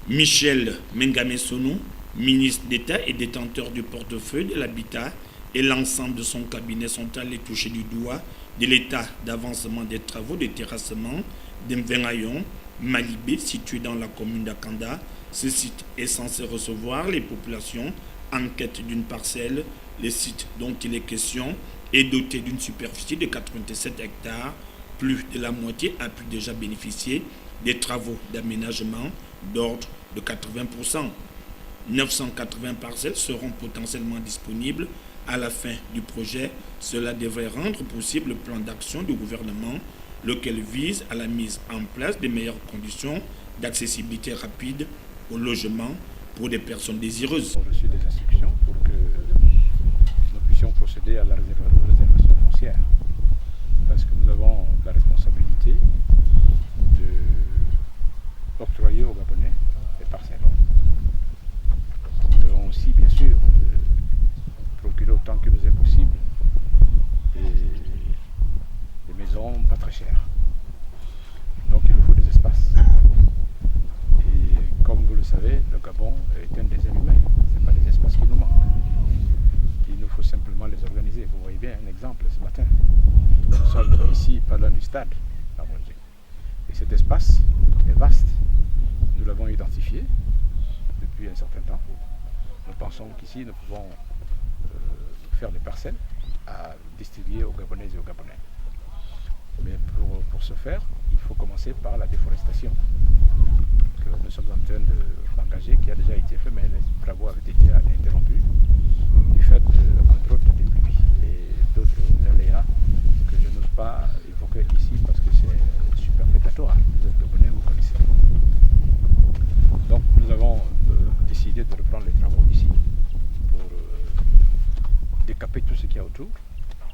Michel Mengamesonou, ministre d'État et détenteur du portefeuille de l'habitat, et l'ensemble de son cabinet sont allés toucher du doigt de l'état d'avancement des travaux de terrassement d'Mvengayon, Malibé, situé dans la commune d'Akanda. Ce site est censé recevoir les populations en quête d'une parcelle. Le site dont il est question est doté d'une superficie de 87 hectares. Plus de la moitié a pu déjà bénéficier des travaux d'aménagement d'ordre de 80%. 980 parcelles seront potentiellement disponibles à la fin du projet. Cela devrait rendre possible le plan d'action du gouvernement, lequel vise à la mise en place de meilleures conditions d'accessibilité rapide au logement pour des personnes désireuses. Nous avons reçu des instructions pour que nous puissions procéder à la réservation foncière, parce que nous avons la responsabilité d'octroyer aux Gabonais des parcelles. Nous devons aussi, bien sûr, procurer autant que nous est possible des maisons pas très chères. Donc il nous faut des espaces. Et comme vous le savez, le Gabon est un désert humain. Ce n'est pas des espaces qui nous manquent. Il nous faut simplement les organiser. Vous voyez bien un exemple ce matin. Nous sommes ici, pas loin du stade, à Monjé. Et cet espace est vaste. Nous l'avons identifié depuis un certain temps. Nous pensons qu'ici, nous pouvons faire des parcelles à distribuer aux Gabonaises et aux Gabonais. Mais pour ce faire, il faut commencer par la déforestation que nous sommes en train d'engager, qui a déjà été fait, mais les travaux avaient été interrompus du fait, entre autres, des pluies et d'autres aléas que je n'ose pas évoquer ici parce que c'est superfétatoire. Vous êtes Gabonais, vous connaissez. Donc nous avons décidé de reprendre les travaux ici pour décaper tout ce qu'il y a autour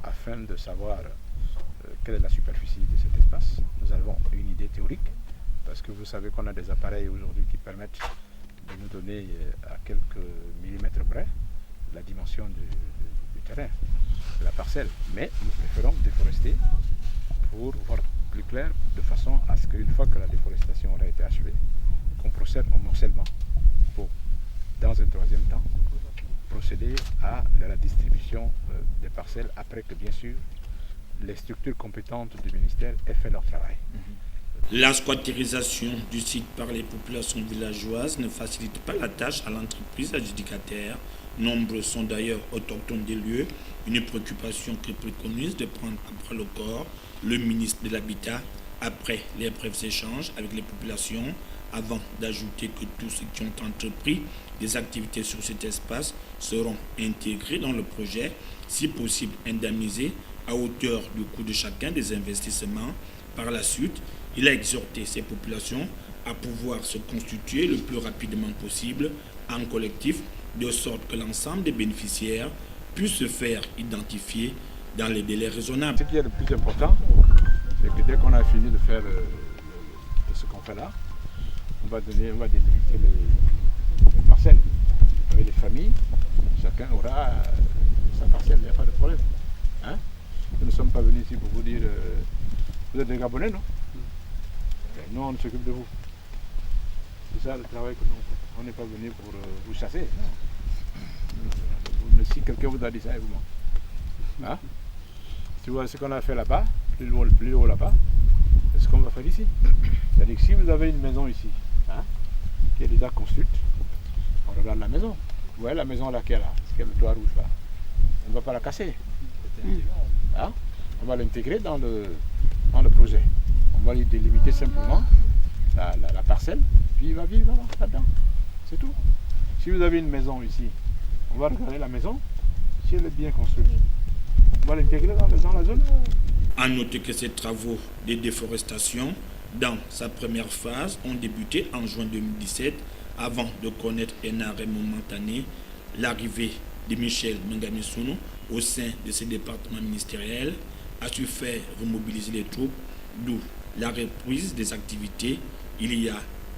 afin de savoir quelle est la superficie de cet espace. Nous avons une idée théorique parce que vous savez qu'on a des appareils aujourd'hui qui permettent de nous donner à quelques millimètres près la dimension du terrain, de la parcelle. Mais nous préférons déforester pour voir plus clair, de façon à ce qu'une fois que la déforestation aura été achevée, qu'on procède au morcellement pour, dans un troisième temps, procéder à la distribution des parcelles après que, bien sûr, les structures compétentes du ministère aient fait leur travail. La squattérisation du site par les populations villageoises ne facilite pas la tâche à l'entreprise adjudicataire. Nombreux sont d'ailleurs autochtones des lieux, une préoccupation que préconise de prendre à bras le corps le ministre de l'Habitat après les brefs échanges avec les populations, avant d'ajouter que tous ceux qui ont entrepris des activités sur cet espace seront intégrés dans le projet, si possible indemnisés à hauteur du coût de chacun des investissements. Par la suite, il a exhorté ces populations à pouvoir se constituer le plus rapidement possible en collectif, de sorte que l'ensemble des bénéficiaires puissent se faire identifier dans les délais raisonnables. Ce qui est le plus important, c'est que dès qu'on a fini de faire ce qu'on fait là, on va délimiter les parcelles avec les familles. Chacun aura sa parcelle, il n'y a pas de problème. Hein? Nous ne sommes pas venus ici pour vous dire vous êtes des Gabonais, non? Nous, on s'occupe de vous. C'est ça le travail que nous faisons. On n'est pas venu pour vous chasser. Non. Si quelqu'un vous a dit ça, vous ment. Hein? Tu vois ce qu'on a fait là-bas, plus haut là-bas, c'est ce qu'on va faire ici. C'est-à-dire que si vous avez une maison ici, hein, qui est déjà construite, on regarde la maison. Vous voyez la maison laquelle là, ce qui est le toit rouge là. On ne va pas la casser. Hein? On va l'intégrer dans le projet. On va lui délimiter simplement la parcelle, puis il va vivre là-dedans. C'est tout. Si vous avez une maison ici, on va regarder la maison, si elle est bien construite. On va l'intégrer dans la zone. À noter que ces travaux de déforestation, dans sa première phase, ont débuté en juin 2017, avant de connaître un arrêt momentané. L'arrivée de Michel Mengamesonou au sein de ce département ministériel a su faire remobiliser les troupes, d'où la reprise des activités il y a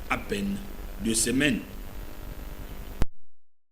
à peine 2 semaines.